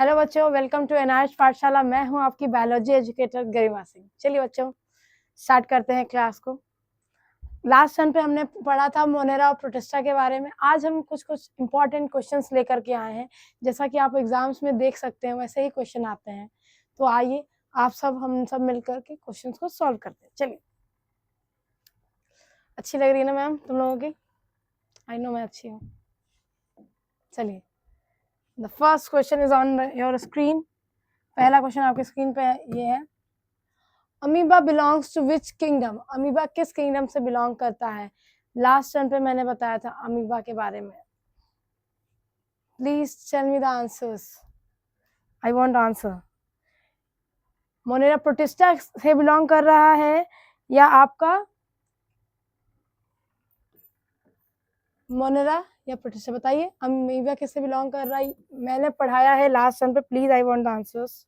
Hello बच्चों, welcome to एनआरएच पाठशाला। मैं हूं आपकी बायोलॉजी एजुकेटर गरिमा सिंह। चलिए बच्चों, स्टार्ट करते हैं क्लास को। लास्ट टर्न पे हमने पढ़ा था मोनेरा और प्रोटिस्टा के बारे में। आज हम कुछ इंपॉर्टेंट क्वेश्चंस लेकर के आए हैं। जैसा कि आप एग्जाम्स में देख सकते हैं वैसे ही क्वेश्चन आते हैं। तो आइए हम सब मिलकर के क्वेश्चंस को सॉल्व करते हैं। चलिए, अच्छी लग रही है ना मैम तुम लोगों की? आई नो मैं अच्छी हूँ। चलिए, the first question is on your screen. पहला क्वेश्चन आपके स्क्रीन पे ये है, amoeba belongs to which kingdom? Amoeba किस किंगडम से बिलोंग करता है? लास्ट टर्न पे मैंने बताया था अमीबा के बारे में। Please tell me the answers, I want answer. Monera Protista से बिलोंग कर रहा है या आपका मोनेरा या प्रोटिस्टा? बताइए, अमीबा किससे बिलोंग कर रहा है? मैंने पढ़ाया है लास्ट टर्न पे। Please I want the answers.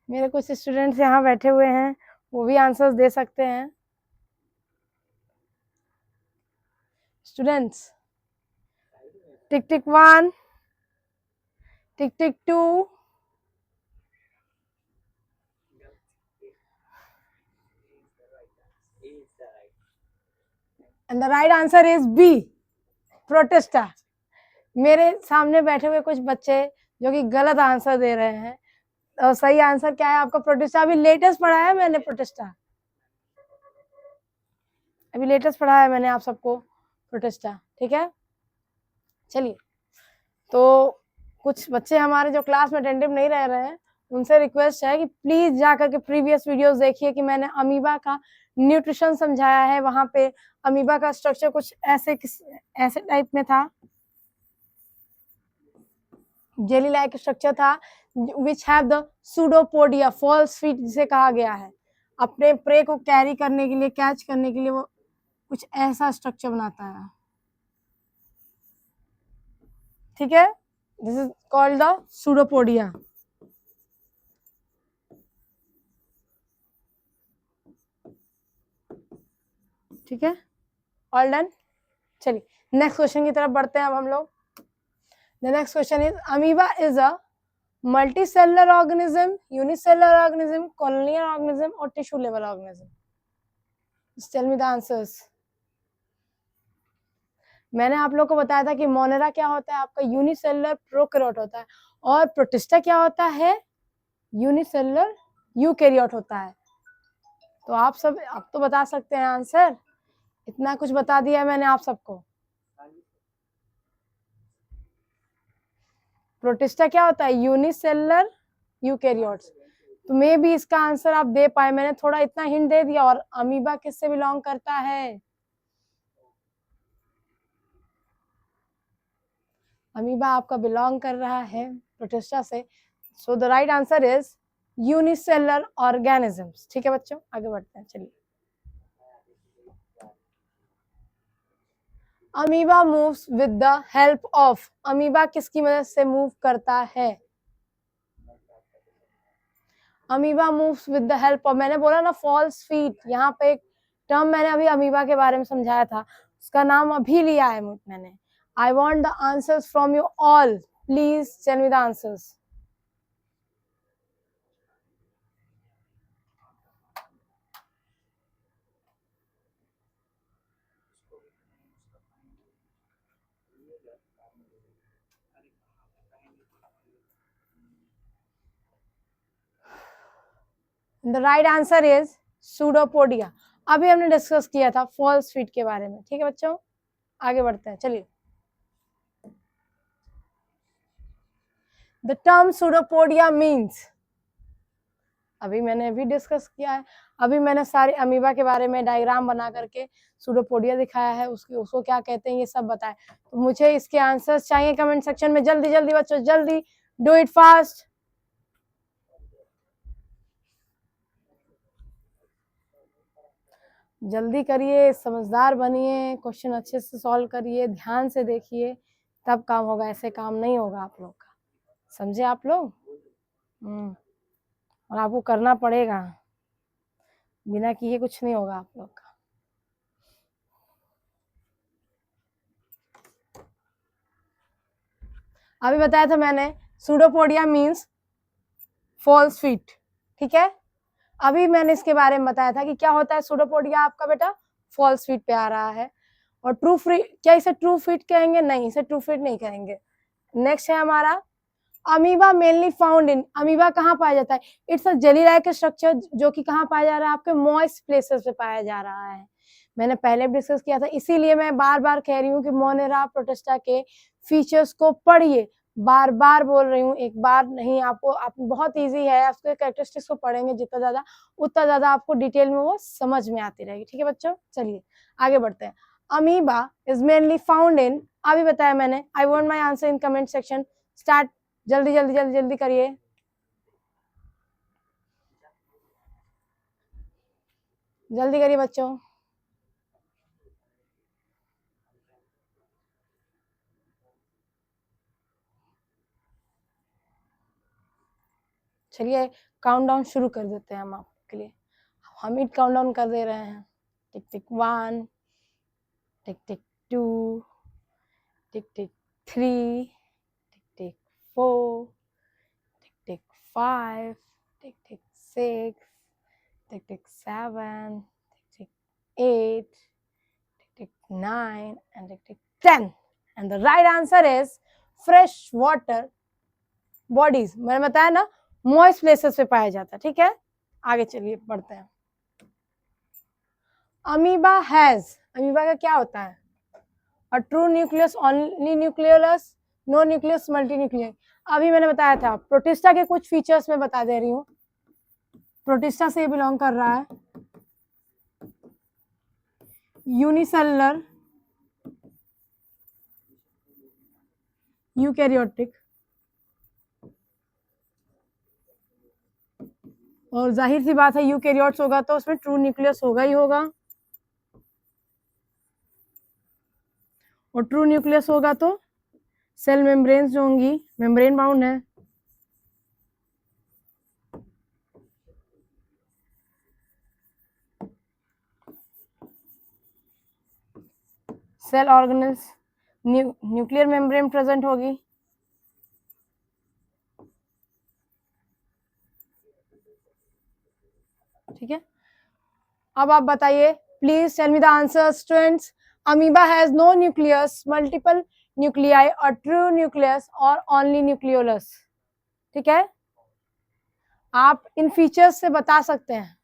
मेरे कुछ स्टूडेंट्स यहाँ बैठे हुए हैं, वो भी आंसर्स दे सकते हैं। Students, tick tick 1, tick tick 2, and the right answer is B, Protista. मेरे सामने बैठे हुए कुछ बच्चे जो कि गलत आंसर दे रहे हैं, और सही आंसर क्या है आपका? प्रोटिस्टा। अभी लेटेस्ट पढ़ाया है मैंने प्रोटिस्टा, अभी लेटेस्ट पढ़ाया है मैंने आप सबको प्रोटिस्टा, ठीक है। चलिए, तो कुछ बच्चे हमारे जो क्लास में अटेंटिव नहीं रह रहे हैं, उनसे रिक्वेस्ट है कि प्लीज जा करके प्रीवियस वीडियोस देखिए कि मैंने अमीबा का न्यूट्रिशन समझाया है। वहां पे अमीबा का स्ट्रक्चर कुछ ऐसे टाइप में था, जेली लाइक स्ट्रक्चर था, which have the pseudopodia, false feet जिसे कहा गया है। अपने प्रे को कैरी करने के लिए, कैच करने के लिए वो कुछ ऐसा स्ट्रक्चर बनाता है, ठीक है। This is called the pseudopodia. ठीक है, ऑल डन। चलिए, नेक्स्ट क्वेश्चन की तरफ बढ़ते हैं अब हम लोग। The next question is, amoeba is a multicellular organism, unicellular organism, colonial organism और tissue level organism? Tell me the answers. मैंने आप लोग को बताया था कि मोनेरा क्या होता है आपका? यूनिसेलुलर प्रोकैरियोट होता है, और प्रोटिस्टा क्या होता है? यूनिसेलुलर यूकैरियोट होता है। तो आप सब अब तो बता सकते हैं आंसर, इतना कुछ बता दिया मैंने आप सबको। प्रोटिस्टा क्या होता है? Unicellular eukaryotes. तो मे भी इसका आंसर आप दे पाए, मैंने थोड़ा इतना हिंट दे दिया। और अमीबा किससे बिलोंग करता है? अमीबा आपका बिलोंग कर रहा है प्रोटिस्टा से। So the right answer is unicellular organisms. ठीक है बच्चों, आगे बढ़ते हैं। चलिए, amoeba moves with the help of, amoeba किसकी मदद से मूव करता है? Amoeba moves with the help of, मैंने बोला ना फॉल्स फीट। यहाँ पे एक टर्म मैंने अभी अमीबा के बारे में समझाया था, उसका नाम अभी लिया है मैंने। I want the answers from you all, please tell me the answers. The right answer is pseudopodia. अभी हमने डिस्कस किया था फॉल्स फीट के बारे में, ठीक है बच्चों, आगे बढ़ते हैं। चलिए, द टर्म सूडोपोडिया मीन्स, अभी मैंने अभी डिस्कस किया है, अभी मैंने सारे अमीबा के बारे में डायग्राम बना करके सूडोपोडिया दिखाया है, उसको क्या कहते हैं ये सब बताया। तो मुझे इसके आंसर्स चाहिए कमेंट सेक्शन में। जल्दी जल्दी बच्चों, जल्दी, डू इट फास्ट। जल्दी करिए, समझदार बनिए, क्वेश्चन अच्छे से सॉल्व करिए, ध्यान से देखिए, तब काम होगा, ऐसे काम नहीं होगा आप लोग का। समझे आप लोग? और आपको करना पड़ेगा, बिना किए कुछ नहीं होगा आप लोग का। अभी बताया था मैंने सूडोपोडिया मीन्स फॉल्स फीट, ठीक है। अभी मैंने इसके बारे में बताया था कि क्या होता है सूडोपोडिया आपका बेटा फॉल्स फीट पे आ रहा है। और ट्रू फीट, क्या इसे ट्रू फीट कहेंगे? नहीं, इसे ट्रू फीट नहीं कहेंगे। नेक्स्ट है हमारा amoeba mainly found in, amoeba कहाँ पाया जाता है? It's a jelly like structure जो कि कहाँ पाया जा रहा है? आपके मॉइस्ट प्लेसेस पे पाया जा रहा है। मैंने पहले भी डिस्कस किया था, इसीलिए मैं बार बार कह रही हूँ कि मोनेरा प्रोटिस्टा के फीचर्स को पढ़िए, बार बार बोल रही हूँ, एक बार नहीं, आपको आप बहुत इजी है, आपके कैरेक्टरिस्टिक्स को पढ़ेंगे जितना ज्यादा उतना ज्यादा आपको डिटेल में वो समझ में आती रहेगी, ठीक है बच्चों। चलिए आगे बढ़ते हैं। Amoeba is mainly found in, अभी बताया मैंने, I want my answer in comment section. Start, जल्दी जल्दी जल्दी जल्दी करिए, जल्दी करिए बच्चों। चलिए काउंटडाउन शुरू कर देते हैं हम आपके लिए, हम ही काउंटडाउन कर दे रहे हैं। टिक tick 1, tick tick 2, tick tick 3, tick tick 4, tick tick 5, tick tick 6, tick tick 7, tick tick 8, tick tick 9 and tick tick 10 and the right answer is fresh water bodies। मैंने बताया ना मॉइस्ट प्लेसेस पे पाया जाता है, ठीक है। आगे चलिए बढ़ते हैं। अमीबा हैज, अमीबा का क्या होता है? A true nucleus, only nucleolus, no nucleus, multi nuclear. अभी मैंने बताया था प्रोटिस्टा के कुछ फीचर्स में बता दे रही हूँ। प्रोटिस्टा से बिलोंग कर रहा है, यूनिसेलुलर, यूकैरियोटिक, और जाहिर सी बात है यूकैरियोट्स होगा तो उसमें ट्रू न्यूक्लियस होगा ही होगा, और ट्रू न्यूक्लियस होगा तो सेल मेम्ब्रेन्स जो होंगी मेम्ब्रेन बाउंड है। Cell organelles, nuclear membrane present होगी, ठीक है। अब आप बताइए, please tell me the answer students. Amoeba has no nucleus, multiple nuclei, और ट्रू न्यूक्लियस, और ओनली न्यूक्लियोलस, ठीक है। आप इन फीचर्स से बता सकते हैं,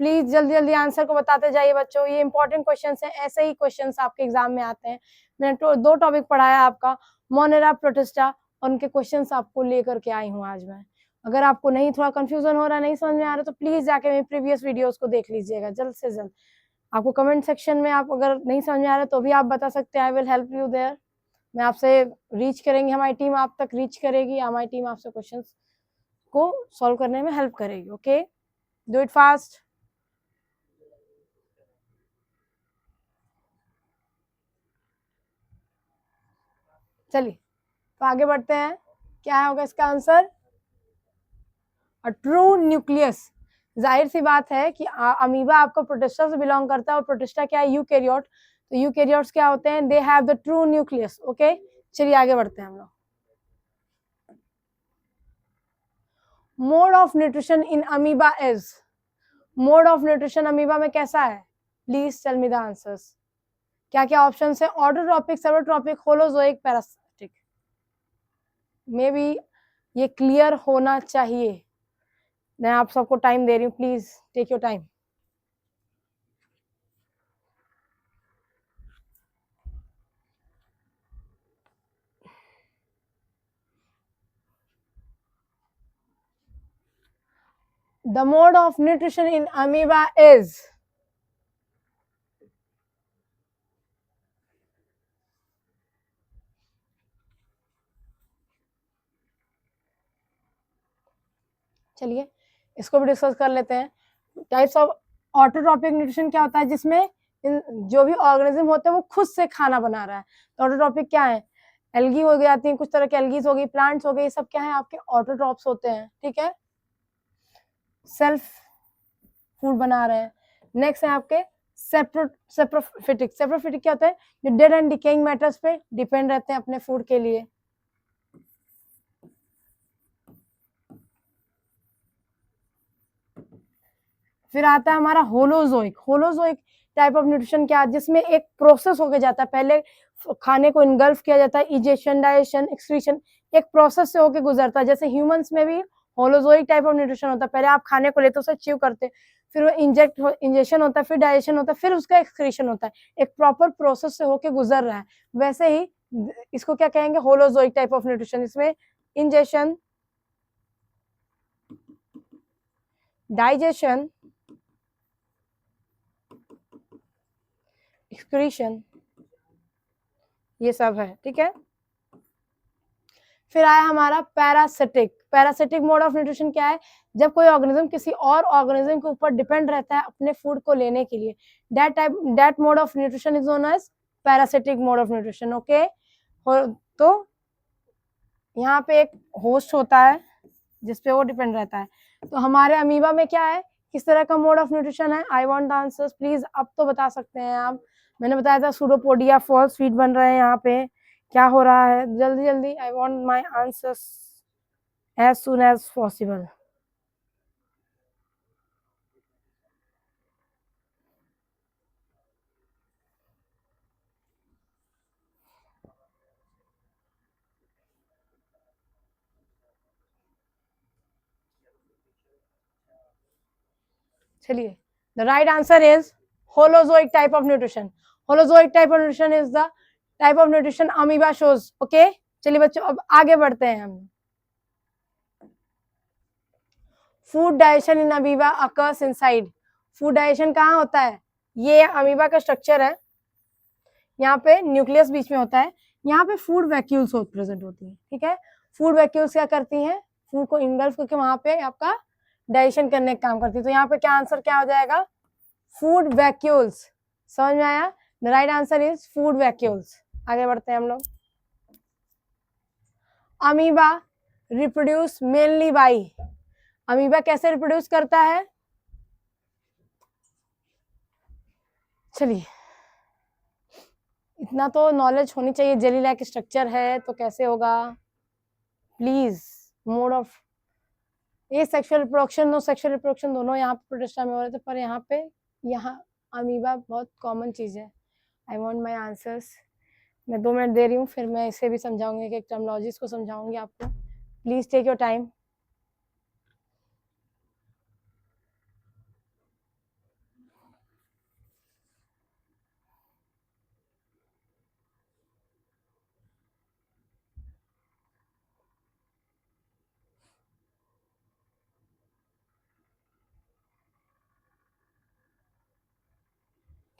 प्लीज जल्दी जल्दी आंसर को बताते जाइए बच्चों, ये इंपॉर्टेंट क्वेश्चंस हैं, ऐसे ही क्वेश्चंस आपके एग्जाम में आते हैं। मैंने दो टॉपिक पढ़ाया आपका, मोनेरा प्रोटिस्टा, उनके क्वेश्चंस आपको लेकर के आई हूँ आज मैं। अगर आपको नहीं, थोड़ा कंफ्यूजन हो रहा है, नहीं समझ में आ रहा, तो प्लीज जाके मेरी प्रीवियस वीडियोस को देख लीजिएगा जल्द से जल्द। आपको कमेंट सेक्शन में आप अगर नहीं समझ में आ रहा तो भी आप बता सकते हैं, I will help you there. मैं आपसे रीच करेंगे, हमारी टीम आप तक रीच करेगी, हमारी टीम आपसे क्वेश्चंस को सॉल्व करने में हेल्प करेगी। Okay, do it fast. चलिए तो आगे बढ़ते हैं, क्या होगा इसका आंसर? अ ट्रू न्यूक्लियस। जाहिर सी बात है कि अमीबा आपको प्रोटिस्टा से बिलोंग करता है, और प्रोटिस्टा क्या है? यूकैरियोट। तो यूकैरियोट्स क्या होते हैं? They have the true nucleus. Okay, चलिए आगे बढ़ते हैं हम लोग। Mode of nutrition in amoeba is, mode of nutrition amoeba में कैसा है? Please tell me the answers. क्या क्या ऑप्शन है? Autotrophic, saprotrophic, holozoic, parasitic. Maybe ये क्लियर होना चाहिए। मैं आप सबको टाइम दे रही हूँ, please take your time. The mode of nutrition in amoeba is, चलिए इसको भी डिस्कस कर लेते हैं। टाइप्स ऑफ ऑटोट्रॉपिक न्यूट्रिशन क्या होता है? जिसमें जो भी ऑर्गेनिज्म होते हैं वो खुद से खाना बना रहा है। तो ऑटोट्रॉपिक क्या है? एल्गी हो जाती है, कुछ तरह के एल्गीज हो गई, प्लांट्स हो गए, ये सब क्या है? आपके ऑटोट्रॉप्स होते हैं, ठीक है, सेल्फ फूड बना रहे हैं। नेक्स्ट है आपके सेप्रोफिटिक। सेप्रोफिटिक क्या होता है? जो डेड एंड डिकेइंग मैटर्स पे डिपेंड रहते हैं अपने फूड के लिए। फिर आता है हमारा holozoic. Holozoic type of nutrition क्या है, जिसमें एक प्रोसेस होके जाता है, पहले खाने को इनगल्फ किया जाता है, इजेशन, डाइजेशन, एक्सक्रीशन, एक प्रोसेस से होके गुजरता है। जैसे ह्यूमंस में भी होलोजोइक टाइप ऑफ न्यूट्रिशन होता है, पहले आप खाने को लेते हो, उसे च्यू करते, फिर वो इंजेक्शन होता है, फिर डाइजेशन होता है, फिर उसका एक्सक्रीशन होता है, एक प्रॉपर प्रोसेस से होके गुजर रहा है। वैसे ही इसको क्या कहेंगे, होलोजोइक टाइप ऑफ न्यूट्रिशन। इसमें इंजेक्शन, डाइजेशन, एक्सक्रीशन, ये सब है, ठीक है। फिर आया हमारा parasitic. Parasitic mode of nutrition क्या है, जब कोई ऑर्गेनिज्म किसी और ऑर्गेनिज्म के ऊपर डिपेंड रहता है अपने फूड को लेने के लिए, that mode of nutrition is known as parasitic mode of nutrition. Okay, तो यहाँ पे एक होस्ट होता है जिसपे वो डिपेंड रहता है। तो हमारे अमीबा में क्या है, किस तरह का मोड ऑफ न्यूट्रिशन है? आई वांट द आंसर्स प्लीज। अब तो बता सकते हैं आप। मैंने बताया था सूडोपोडिया फॉल्स स्वीट बन रहे हैं, यहाँ पे क्या हो रहा है? जल्दी जल्दी, I want my answers as soon as possible. चलिए, the right answer is holozoic type of nutrition. Holozoic type of nutrition is the type of nutrition amoeba shows. Okay, चलिए बच्चों अब आगे बढ़ते हैं हम। Food digestion in amoeba occurs inside. Food digestion कहाँ होता है? ये अमीबा का स्ट्रक्चर है, यहाँ पे न्यूक्लियस बीच में होता है, यहाँ पे फूड वैक्यूल्स प्रेजेंट होती है, ठीक है। फूड वैक्यूल्स क्या करती हैं? फूड को इनगल्फ करके वहां पे आपका डाइजेशन करने का काम करती है। तो यहाँ पे क्या आंसर क्या हो जाएगा? Food vacuoles. समझ में आया? The right answer is food vacuoles. आगे बढ़ते हैं हम लोग। Amoeba reproduce mainly by. Amoeba कैसे रिप्रोड्यूस करता है? चलिए, इतना तो नॉलेज होनी चाहिए, जेली लाइक स्ट्रक्चर है तो कैसे होगा? प्लीज, मोड ऑफ ये sexual reproduction, no sexual reproduction दोनों यहाँ पे प्रोटिस्टा में हो रहे थे, पर यहाँ अमीबा बहुत कॉमन चीज है। आई वांट माय आंसर्स। मैं 2 मिनट दे रही हूँ, फिर मैं इसे भी समझाऊंगी, कि एक टर्मोलॉजीज को समझाऊंगी आपको। Please take your time.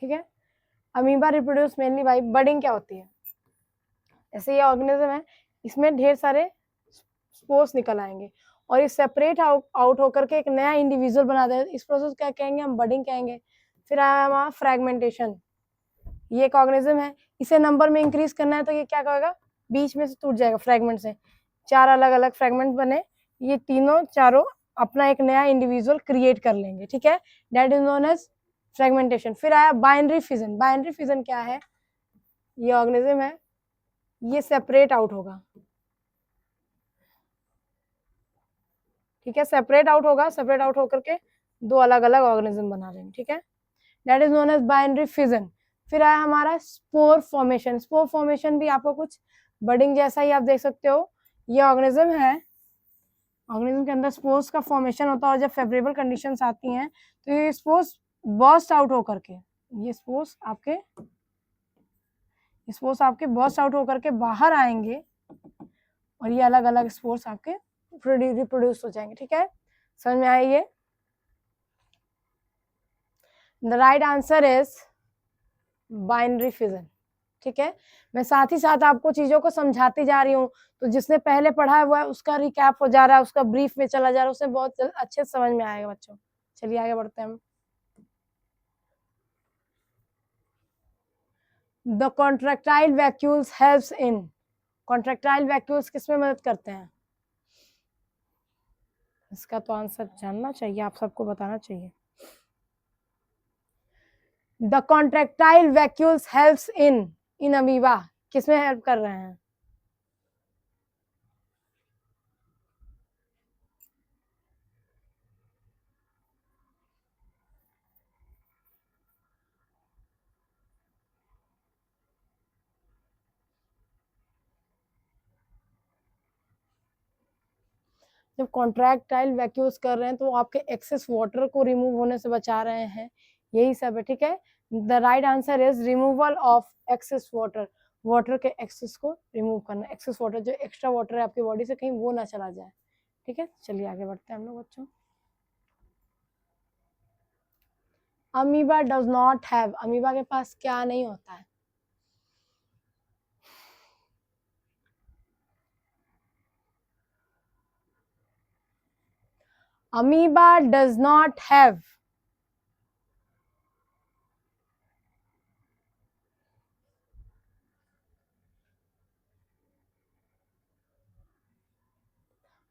ठीक है, amoeba reproduce mainly by budding. क्या होती है? ऐसे ये ऑर्गेनिज्म है, इसमें ढेर सारे स्पोर्स निकल आएंगे और ये सेपरेट आउट होकर के एक नया इंडिविजुअल बना देगा। इस प्रोसेस क्या कहेंगे हम? बडिंग कहेंगे। फिर आया हमारा फ्रेगमेंटेशन। ये एक ऑर्गेनिज्म है, इसे नंबर में इंक्रीज करना है तो ये क्या करेगा? बीच में से टूट जाएगा फ्रेगमेंट से, 4 अलग अलग फ्रेगमेंट बने, ये तीनों चारों अपना एक नया इंडिविजुअल क्रिएट कर लेंगे, ठीक है। That is known as fragmentation. फिर आया बाइनरी फिजन। बाइनरी फिजन क्या है? ये ऑर्गेनिज्म है, ये सेपरेट आउट होगा, ठीक है, सेपरेट आउट होगा, सेपरेट आउट होकर के 2 अलग अलग ऑर्गेनिज्म बना लेंगे, ठीक है। That is known as binary fission. फिर आया हमारा स्पोर फॉर्मेशन। स्पोर फॉर्मेशन भी आपको कुछ बडिंग जैसा ही आप देख सकते हो। ये ऑर्गेनिज्म है, ऑर्गेनिज्म के अंदर स्पोर्स का फॉर्मेशन होता है और जब फेवरेबल कंडीशंस आती हैं तो ये स्पोर्स बर्स्ट आउट होकर के, ये स्पोर्स आपके बर्स्ट आउट होकर के बाहर आएंगे और ये अलग अलग स्पोर्स आपके रिप्रोड्यूस हो जाएंगे, ठीक है। समझ में आया ये? The right answer is binary fission, ठीक है। मैं साथ ही साथ आपको चीजों को समझाती जा रही हूँ, तो जिसने पहले पढ़ा है वो उसका रिकैप हो जा रहा है, उसका ब्रीफ में चला जा रहा है, उसे बहुत अच्छे से समझ में आएगा बच्चों। चलिए आगे बढ़ते हैं हम। The contractile vacuoles helps in. Contractile vacuoles किसमें मदद करते हैं? इसका तो आंसर जानना चाहिए, आप सबको बताना चाहिए। The contractile vacuoles helps in amoeba किसमें हेल्प कर रहे हैं? जब कॉन्ट्रैक्टाइल वैक्यूज कर रहे हैं तो आपके एक्सेस वाटर को रिमूव होने से बचा रहे हैं, यही सब है, ठीक है। The right answer is removal of excess water, water के एक्सेस को रिमूव करना, एक्सेस वाटर जो एक्स्ट्रा वाटर है आपकी बॉडी से कहीं वो ना चला जाए, ठीक है। चलिए आगे बढ़ते हैं हम लोग बच्चों। Amoeba does not have, amoeba के पास क्या नहीं होता है? अमीबा डज नॉट हैव,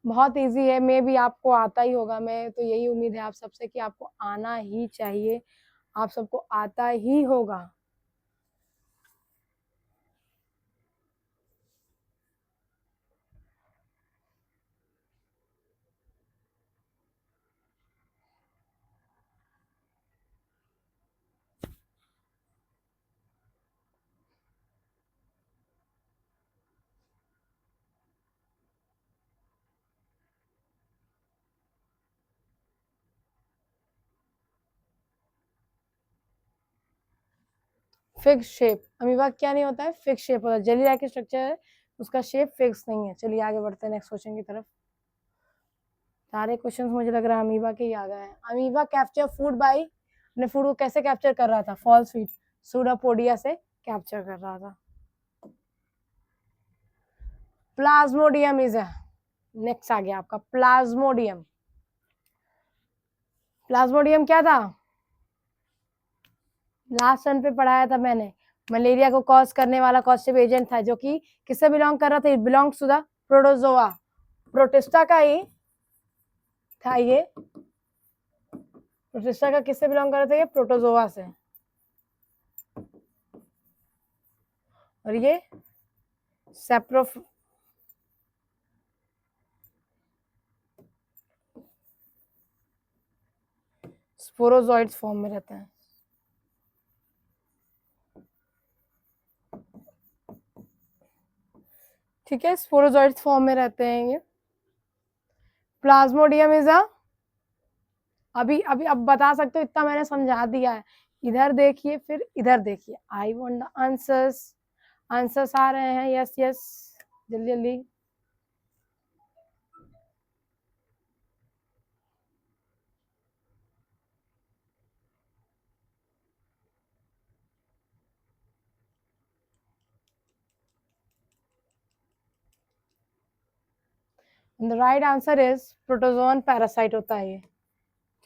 बहुत इजी है, मे भी आपको आता ही होगा, मैं तो यही उम्मीद है आप सबसे कि आपको आना ही चाहिए, आप सबको आता ही होगा। फिक्स शेप, अमीबा क्या नहीं होता है? फिक्स शेप होता है, जेली लाइक स्ट्रक्चर है, उसका शेप फिक्स नहीं है। चलिए आगे बढ़ते हैं नेक्स्ट क्वेश्चन की तरफ। सारे क्वेश्चंस मुझे लग रहा है अमीबा के ही आ गए हैं। अमीबा कैप्चर फूड बाय, अपने फूड को कैसे कैप्चर कर रहा था? फॉल्स फीड, सूडोपोडिया से कैप्चर कर रहा था। प्लाज्मोडियम इज नेक्स्ट आ गया आपका प्लाज्मोडियम। प्लाज्मोडियम क्या था? लास्ट सन पे पढ़ाया था मैंने, मलेरिया को कॉज करने वाला कॉजेटिव एजेंट था, जो कि किससे बिलोंग कर रहा था? It belongs to the protozoa, Protista का ही था ये, प्रोटिस्टा का किससे बिलोंग कर रहा था? ये प्रोटोजोआ से। और ये सेप्रोफ स्पोरोजोइड्स फॉर्म में रहते हैं, ठीक है, स्पोरोजोइड्स फॉर्म में रहते हैं ये। प्लाज्मोडियम इज अभी अभी अब बता सकते हो, इतना मैंने समझा दिया है। इधर देखिए फिर इधर देखिए, I want the answers, answers आ रहे हैं, यस यस, जल्दी जल्दी। The right answer is protozoan parasite होता है ये,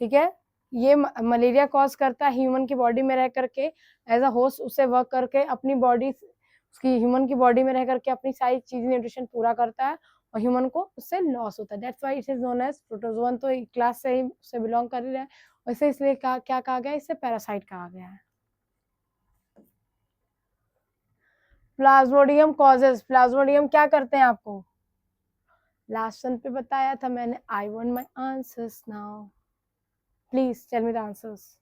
ठीक है। ये मलेरिया कॉज करता है ह्यूमन की बॉडी में रह करके, एज अ होस्ट उसे वर्क करके अपनी बॉडी, उसकी ह्यूमन की बॉडी में रह करके अपनी सारी चीज न्यूट्रिशन पूरा करता है, और ह्यूमन को उससे लॉस होता है। That's why it is known as protozoan. तो क्लास से ही उससे बिलोंग कर ही रहा है, वैसे इसलिए क्या कहा गया? इससे पैरासाइट कहा गया है। प्लाज्मोडियम कॉजेज, प्लाज्मोडियम क्या करते हैं आपको लास्ट सन पे बताया था मैंने। I want my answers now, please tell me the answers,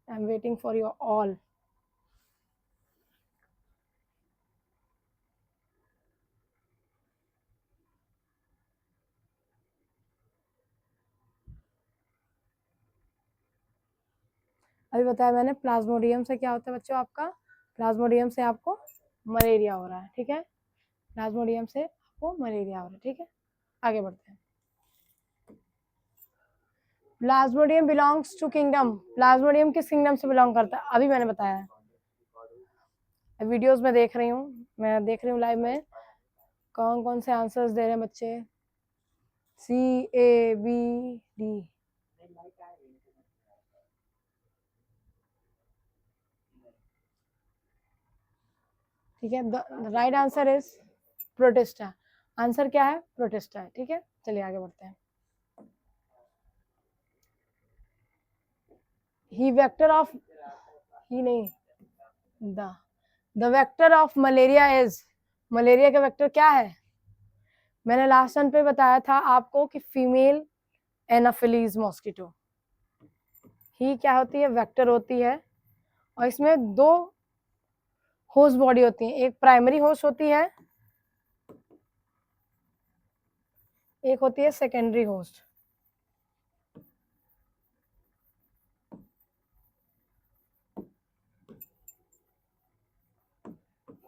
I am waiting for your all. अभी बताया मैंने, प्लाज्मोडियम से क्या होता है बच्चों आपका? प्लाज्मोडियम से आपको मलेरिया हो रहा है, ठीक है, प्लाज्मोडियम से आपको मलेरिया हो रहा है, ठीक है। आगे बढ़ते हैं। Plasmodium belongs to kingdom, Plasmodium किस किंगडम से बिलोंग करता है? अभी मैंने बताया है, वीडियोस में देख रही हूँ, मैं देख रही हूँ लाइव में कौन कौन से आंसर्स दे रहे हैं बच्चे। CABD, ठीक है। Right answer is protista, answer क्या है? प्रोटिस्टा है, ठीक है। चलिए आगे बढ़ते हैं। ही वेक्टर ऑफ, ही नहीं, the vector of malaria is, malaria का वेक्टर क्या है? मैंने लास्ट सन पे बताया था आपको कि फीमेल एनाफिलीज मॉस्किटो ही क्या होती है? वेक्टर होती है, और इसमें दो होस्ट बॉडी होती है, एक प्राइमरी होस्ट होती है, एक होती है सेकेंडरी होस्ट।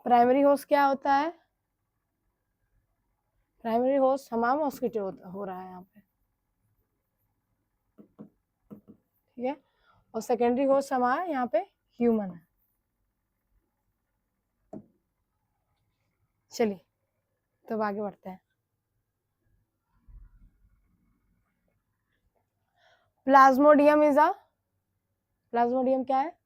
प्राइमरी होस्ट क्या होता है? प्राइमरी होस्ट हमारा मॉस्किटो हो रहा है यहाँ पे, ठीक है, और सेकेंडरी होस्ट हमारा यहाँ पे ह्यूमन है। चलिए तो अब आगे बढ़ते हैं। प्लाज्मोडियम इज अ, प्लाज्मोडियम क्या है?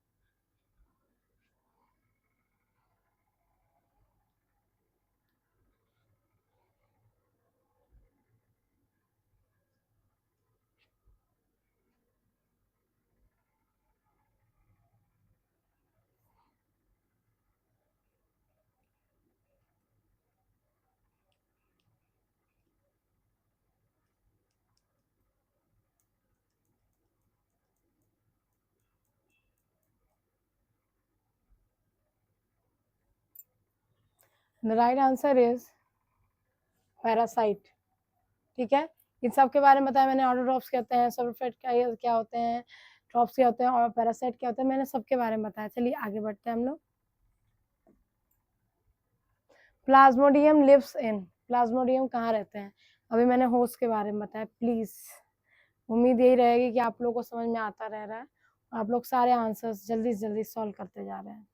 The right answer is parasite, ठीक है। इन सब के बारे में बताया मैंने, ऑटोट्रॉप्स कहते हैं, सल्फेट क्या होते हैं, ट्रॉप्स क्या होते हैं और पैरासाइट क्या होते हैं, मैंने सबके बारे में बताया। चलिए आगे बढ़ते हैं हम लोग। प्लाज्मोडियम लिव्स इन, प्लाज्मोडियम कहाँ रहते हैं? अभी मैंने होस्ट के बारे में बताया। प्लीज उम्मीद यही रहेगी कि आप लोगों को समझ में आता रह रहा है, आप लोग सारे आंसर्स जल्दी से जल्दी सॉल्व करते जा रहे हैं।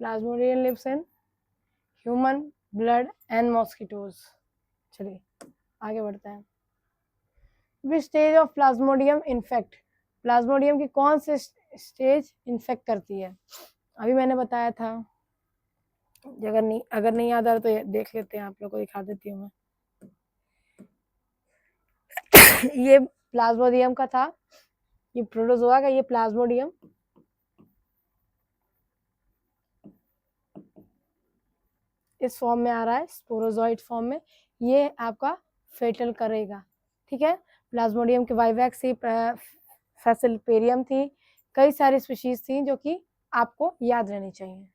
Plasmodium lives in human blood and mosquitoes. चलिए आगे बढ़ते हैं। Which stage of Plasmodium infect, Plasmodium की कौन सी स्टेज इन्फेक्ट करती है? अभी मैंने बताया था, अगर नहीं याद आ रहा तो देख लेते हैं, आप लोग को दिखा देती हूँ मैं। ये प्लाज्मोडियम का था, ये प्रोटोजोआ का, ये प्लाज्मोडियम इस फॉर्म में आ रहा है, स्पोरोजोइड फॉर्म में, ये आपका फेटल करेगा, ठीक है। प्लाज्मोडियम के वाइवैक्स थी, फैसिलपेरियम थी, कई सारी स्पीशीज थी जो कि आपको याद रहनी चाहिए।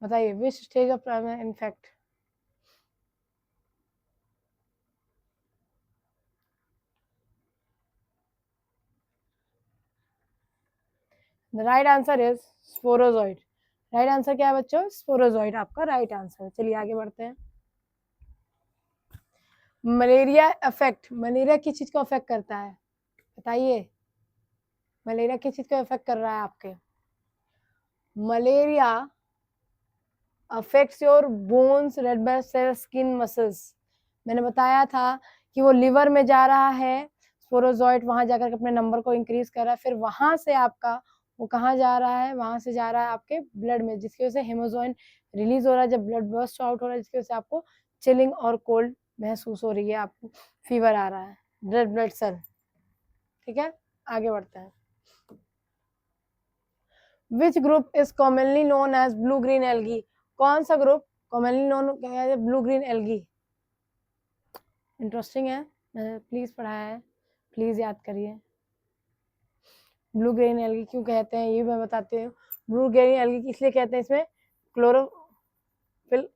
बताइए विच stage of infect? The right answer is sporozoite. Right answer क्या है बच्चों? स्पोरोजोइड आपका राइट आंसर। चलिए आगे बढ़ते हैं। मलेरिया अफेक्ट, मलेरिया किस चीज को अफेक्ट करता है? बताइए मलेरिया किस चीज को अफेक्ट कर रहा है आपके? Malaria affects your bones, red blood cell, skin, muscles. मैंने बताया था कि वो लिवर में जा रहा है, स्पोरोजोइट वहां जाकर अपने नंबर को इंक्रीज कर रहा है, फिर वहां से आपका वो कहाँ जा रहा है? वहां से जा रहा है आपके ब्लड में, जिसकी वजह से हेमोजोइन रिलीज हो रहा है, जब ब्लड बर्स्ट आउट हो रहा है, जिसकी वजह से आपको चिलिंग और कोल्ड महसूस हो रही है, आपको फीवर आ रहा है, रेड ब्लड सेल, ठीक है। आगे बढ़ते हैं। Which group is commonly known as blue green algae, कौन सा ग्रुप कॉमनली नोन है ब्लू ग्रीन एल्गी? इंटरेस्टिंग है, मैंने प्लीज पढ़ाया है, प्लीज याद करिए। ब्लू ग्रीन एल्गी क्यों कहते हैं ये मैं बताती हूँ। ब्लू ग्रीन एल्गी इसलिए कहते हैं, इसमें क्लोरोफिल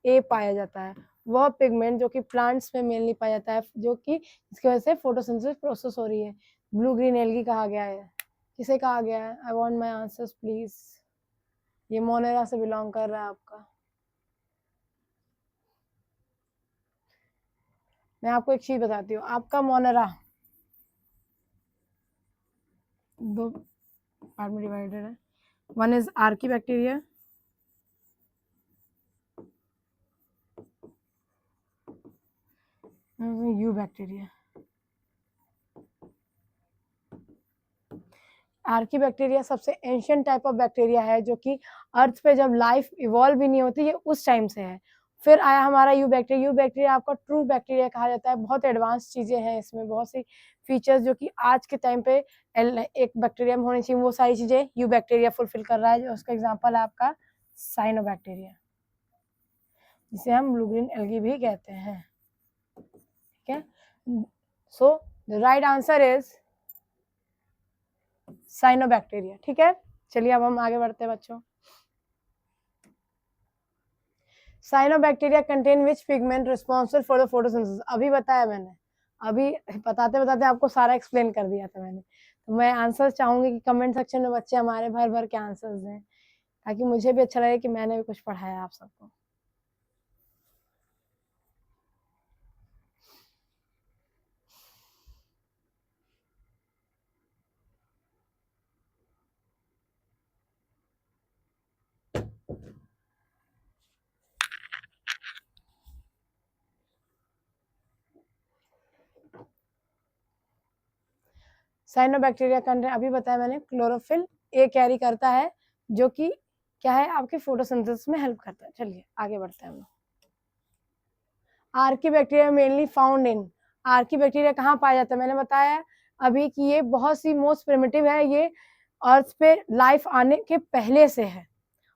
ए पाया जाता है, वह पिगमेंट जो कि प्लांट्स में मेनली पाया जाता है, जो कि जिसकी वजह से फोटोसिंथेसिस प्रोसेस हो रही है, ब्लू ग्रीन एल्गी कहा गया है। किसे कहा गया है? आई वांट माय आंसर्स प्लीज। ये मोनेरा से बिलोंग कर रहा है आपका। मैं आपको एक चीज बताती हूँ, आपका मोनेरा दो पार्ट में डिवाइडेड है। One is Archie bacteria, you bacteria. Archie bacteria सबसे एंशियंट टाइप ऑफ बैक्टीरिया है जो कि अर्थ पे जब लाइफ इवॉल्व भी नहीं होती, ये उस टाइम से है। फिर आया हमारा यू बैक्टीरिया। यू बैक्टीरिया आपका ट्रू बैक्टीरिया कहा जाता है। बहुत एडवांस चीज़ें हैं इसमें, बहुत सी फीचर्स जो कि आज के टाइम पे एक बैक्टीरिया में होनी चाहिए, वो सारी चीज़ें यू बैक्टीरिया फुलफिल कर रहा है। जो उसका एग्जाम्पल है आपका साइनोबैक्टीरिया, जिसे हम ब्लू ग्रीन एल्गी भी कहते हैं। ठीक है, so the right answer is cyanobacteria. ठीक है, चलिए अब हम आगे बढ़ते हैं बच्चों। Cyanobacteria contain which pigment responsible for the photosynthesis. अभी बताया मैंने, अभी बताते बताते आपको सारा एक्सप्लेन कर दिया था मैंने। तो मैं आंसर चाहूंगी कि कमेंट सेक्शन में बच्चे हमारे भर भर के आंसर्स दें, ताकि मुझे भी अच्छा लगे कि मैंने भी कुछ पढ़ाया आप सबको। साइनोबैक्टीरिया कंटेन, अभी बताया मैंने, क्लोरोफिल ए कैरी करता है, जो कि क्या है, आपके फोटोसिंथेसिस में हेल्प करता है। चलिए आगे बढ़ते हैं हम लोग। Archie bacteria mainly found in, Archie bacteria कहाँ पाया जाता है? मैंने बताया अभी कि ये बहुत सी मोस्ट प्रिमिटिव है, ये अर्थ पे लाइफ आने के पहले से है,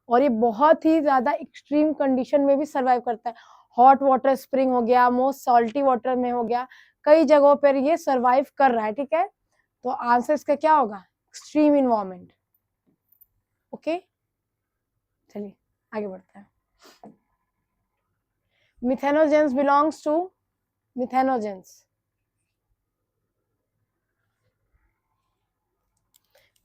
और ये बहुत ही ज्यादा एक्सट्रीम कंडीशन में भी सर्वाइव करता है। हॉट वाटर स्प्रिंग हो गया, मोस्ट सॉल्टी वाटर में हो गया, कई जगहों पर ये सर्वाइव कर रहा है। ठीक है, तो आंसर इसका क्या होगा? Extreme environment. ओके, चलिए आगे बढ़ते हैं। Methanogens belongs to, methanogens,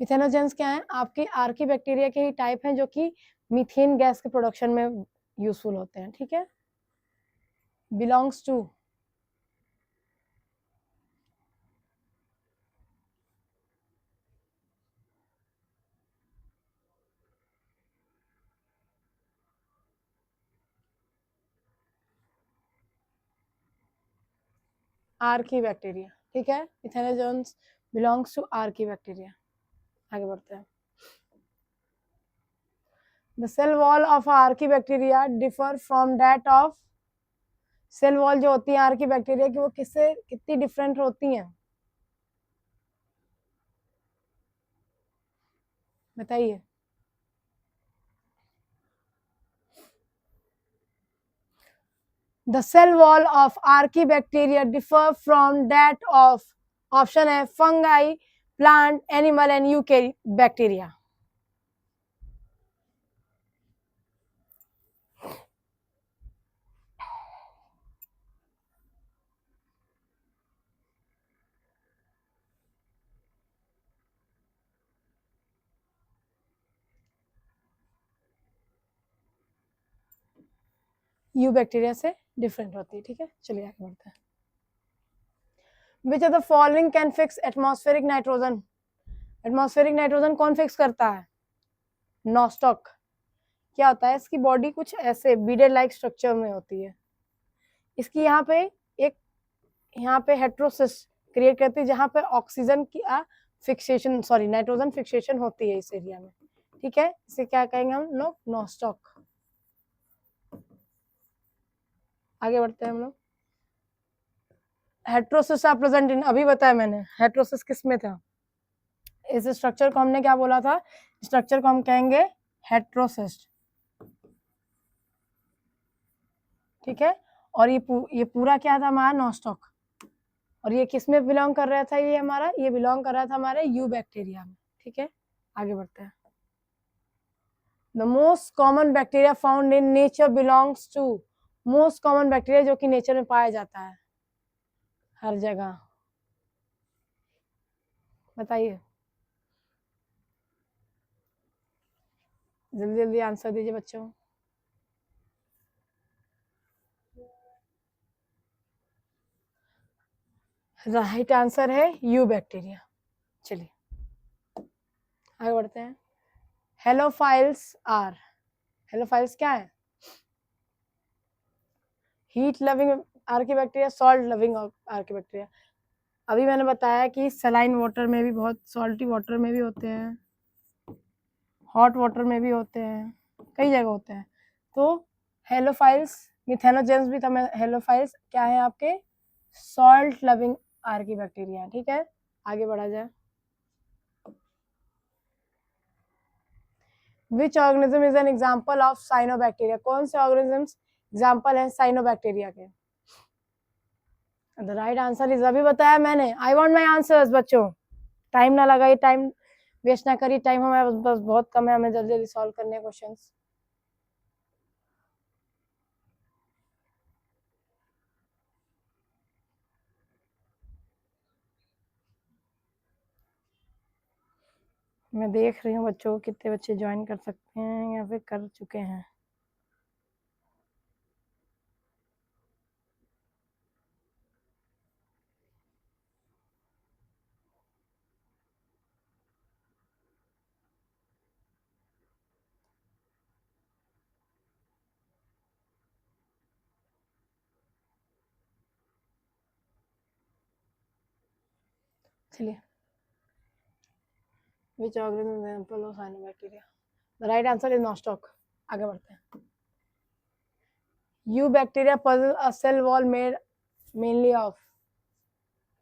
methanogens क्या है? आपके आर्की बैक्टीरिया के ही टाइप हैं जो कि मीथेन गैस के प्रोडक्शन में यूजफुल होते हैं। ठीक है, बिलोंग्स टू, आर्की बैक्टीरिया। ठीक है, methanogens belongs to archaebacteria. आगे बढ़ते हैं। The cell wall of archaebacteria differ from that of, cell wall जो होती है आर्की बैक्टीरिया की, वो किससे कितनी डिफरेंट होती हैं? बताइए। The cell wall of archaebacteria differ from that of, option है fungi, plant, animal and eukarybacteria. You bacteria से डिफरेंट होती है। ठीक है, चलिए आगे बढ़ते हैं। Which of the following can fix atmospheric nitrogen? Atmospheric nitrogen कौन फिक्स करता है? नॉस्टॉक। क्या होता है? इसकी बॉडी कुछ ऐसे बीडर लाइक स्ट्रक्चर में होती है। इसकी यहाँ पे एक, यहाँ पे हेट्रोसिस क्रिएट करती है, जहाँ पे ऑक्सीजन की फिक्सेशन, सॉरी नाइट्रोजन फिक्सेशन होती है इस एरिया में। ठीक है, इसे क्या कहेंगे हम लोग? नॉस्टॉक। आगे बढ़ते हैं हम लोग। हेट्रोसिस आर प्रेजेंट इन, अभी बताया मैंने हेट्रोसिस किस में था। इस स्ट्रक्चर को हमने क्या बोला था? स्ट्रक्चर को हम कहेंगे हेट्रोसिस्ट। ठीक है, और ये पूरा क्या था हमारा? नॉस्टॉक। और ये किस में बिलोंग कर रहा था? ये हमारा, ये बिलोंग कर रहा था हमारे यू बैक्टीरिया में। ठीक है, आगे बढ़ते हैं। The most common bacteria found in nature belongs to, most common bacteria जो कि नेचर में पाया जाता है हर जगह, बताइए जल्दी जल्दी आंसर दीजिए बच्चों। राइट आंसर है यू बैक्टीरिया। चलिए आगे बढ़ते हैं। हेलोफाइल्स आर, हेलोफाइल्स क्या है? Heat loving Archie bacteria, salt loving Archie bacteria. अभी मैंने बताया कि सलाइन वाटर में भी बहुत, सॉल्टी वाटर में भी होते हैं, हॉट वाटर में भी होते हैं, कई जगह होते हैं। तो हेलोफाइल्स, मिथेनोजेंस भी था, हेलोफाइल्स क्या है आपके, सॉल्ट लविंग आर्की बैक्टीरिया। ठीक है, आगे बढ़ा जाए। विच organism is an example of cyanobacteria, कौन से ऑर्गेनिजम्स एग्जाम्पल है साइनोबैक्टीरिया के? द राइट आंसर इज, अभी बताया मैंने, आई वांट माय आंसर्स बच्चों, टाइम ना लगाइए, टाइम वेस्ट ना करिए, टाइम हमारे बस बहुत कम है, हमें जल्दी जल्दी सॉल्व करने हैं क्वेश्चंस। मैं देख रही हूँ बच्चों, कितने बच्चे ज्वाइन कर सकते हैं या फिर कर चुके हैं। चलिए, which organism is example of cyanobacteria, the right answer is Nostoc. आगे बढ़ते हैं। Eubacteria possess a cell wall made mainly of,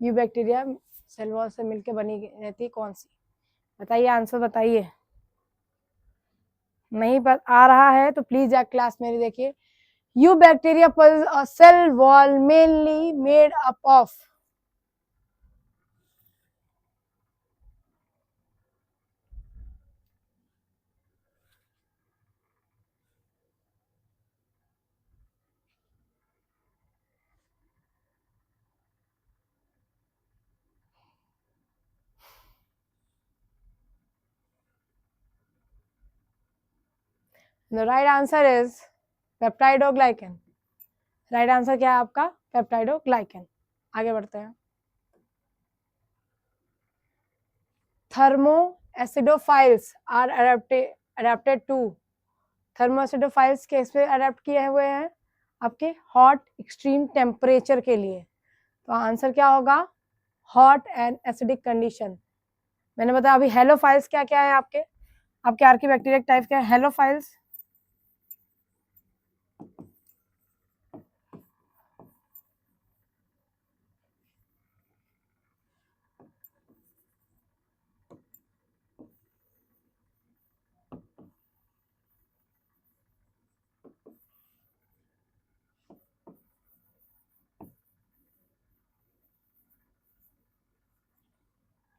eubacteria cell wall से मिलकर बनी रहती कौन सी? बताइए, आंसर बताइए। नहीं आ रहा है तो प्लीज जाकर क्लास मेरी देखिए। Eubacteria possess a cell wall mainly made up of, the right answer is peptidoglycan. Right answer क्या है आपका? पेप्टाइडोग्लाइकन। आगे बढ़ते हैं। Thermoacidophiles are adapted to, thermoacidophiles किस पे अडेप्ट किए हुए हैं? आपके हॉट एक्सट्रीम टेम्परेचर के लिए। तो आंसर क्या होगा? Hot and acidic condition. मैंने बताया अभी हेलोफाइल्स क्या क्या है आपके आर्की बैक्टीरिया टाइप के हेलोफाइल्स।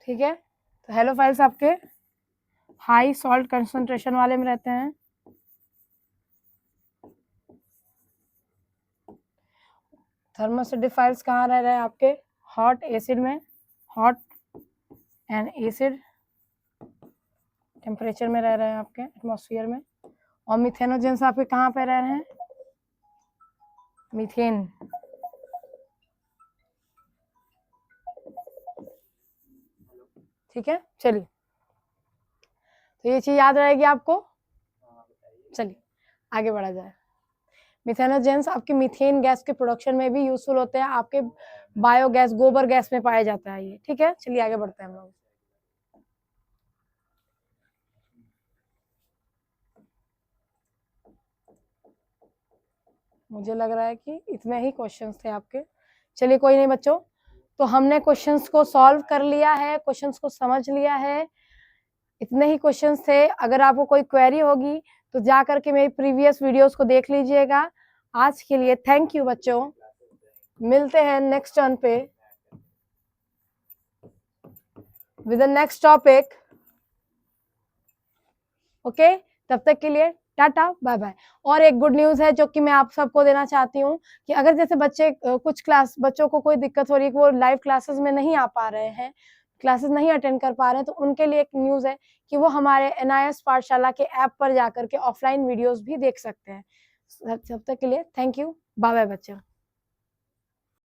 ठीक है, तो हेलोफाइल्स आपके हाई सॉल्ट कंसंट्रेशन वाले में रहते हैं। थर्मोसिडिफाइल्स कहाँ रह रहे हैं आपके? हॉट एसिड में, हॉट एंड एसिड टेम्परेचर में रह रहे हैं आपके एटमॉस्फेयर में। और मिथेनोजेंस आपके कहाँ पे रह रहे हैं? मीथेन। ठीक है, चलिए, तो ये चीज याद रहेगी आपको। चलिए आगे बढ़ा जाए। मिथेनोजेंस आपके मीथेन गैस के प्रोडक्शन में भी यूजफुल होते हैं, आपके बायोगैस, गोबर गैस में पाया जाता है ये। ठीक है, चलिए आगे बढ़ते हैं हम लोग। मुझे लग रहा है कि इतने ही क्वेश्चंस थे आपके। चलिए कोई नहीं बच्चों, तो हमने क्वेश्चंस को सॉल्व कर लिया है, क्वेश्चंस को समझ लिया है। इतने ही क्वेश्चंस थे। अगर आपको कोई क्वेरी होगी तो जा करके मेरी प्रीवियस वीडियोस को देख लीजिएगा। आज के लिए थैंक यू बच्चों, मिलते हैं नेक्स्ट टर्न पे with the next topic. Okay, तब तक के लिए टाटा बाय बाय। और एक गुड न्यूज है जो कि मैं आप सबको देना चाहती हूँ कि अगर जैसे कुछ बच्चों को कोई दिक्कत हो रही है कि वो लाइव क्लासेस में नहीं आ पा रहे हैं, क्लासेस नहीं अटेंड कर पा रहे हैं, तो उनके लिए एक न्यूज है कि वो हमारे NIS पाठशाला के ऐप पर जाकर के ऑफलाइन वीडियोस भी देख सकते हैं। तब तक के लिए थैंक यू, बाय बाय बच्चों।